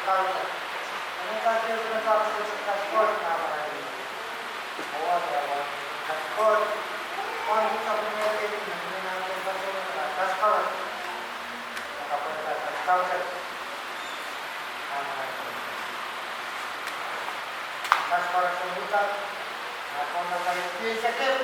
1,000. Ano sabi yung pinapapagod sa transport na marami? Oo, meron. Transport. Kung ano sabi niya rin, hindi natin ba sa transport? Nakapunta sa 1,000. Transport sa butak. Kung nakalit sa kil,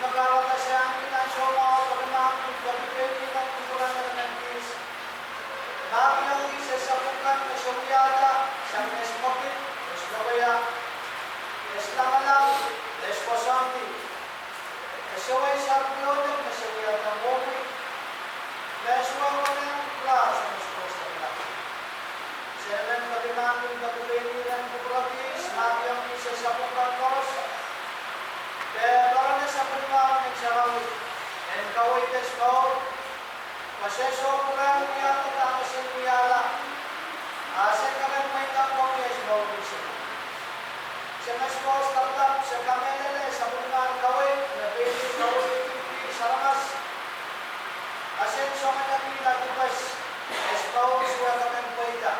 Nagkakaroon siya Maseso kurang niya kita masin niyala. Asen kami maitang kongres bawisi. Sa maskos tatap sa kamelele sa bungan kawin na pili kawin pipi sa ramas. Asen so manakita tupas esbaw suwa kami paita.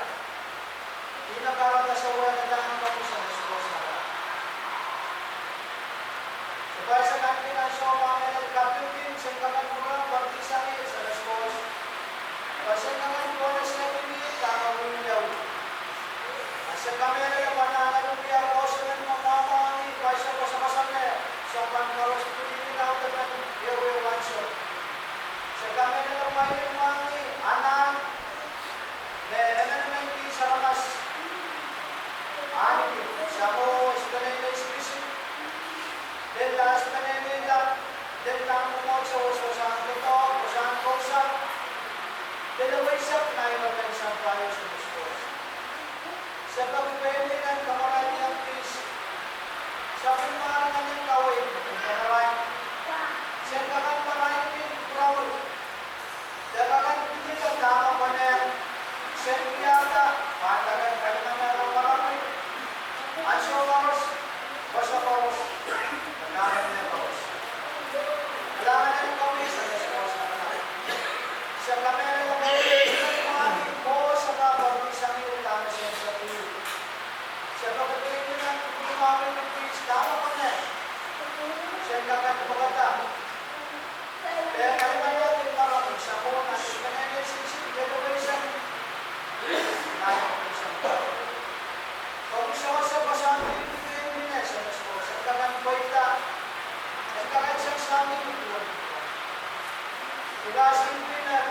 Inakarata sa uwa na daan kami sa maskos na ra. Supaya sa kanina so kamelele kapiukin sa kami kurang partisani sa maskos. Kasi naman po na sa pinit, kakawin niyaw. Sa kamera na pananalo niya ako sa nagmamamani, kasi ako sa masame, sa pangkaros pinit na ako na Yahweh Wanso. Sa kamera na pahin mani, anak, na elementary sa ramas, ani, sa mo, ispanay ispisip, dahil ispanay nila, dahil mo sa uso sa ang tito, sa ang kosa, dalaway isap na yung isang tayo sa Diyos. Sa pagpili ng kamarami ng Diyos, sa pimarangan ng kawin, ng kanaran, sa kakantarayan din, Raul, sa kakantili ng kakapanan, sa piyata, patagan kayo na meron marami, at soparos, basaparos, pagkaman ng paros. Kailangan ng kawin sa Diyos na kanan. Sa kamera ng kawin po sa kapag-isang iulan sa iyo. Sa pagkakitin ng kumamit ng Diyos, tama ko na. Sa kakatpagata. Kaya kailan natin maraming sa kung natin kanayasisip, graduation, natin ang isang tao. Kung isa sa basang pinipin niya sa nasko, sa kakatpagata, at kakatsang sa amin ito. Ilasin din na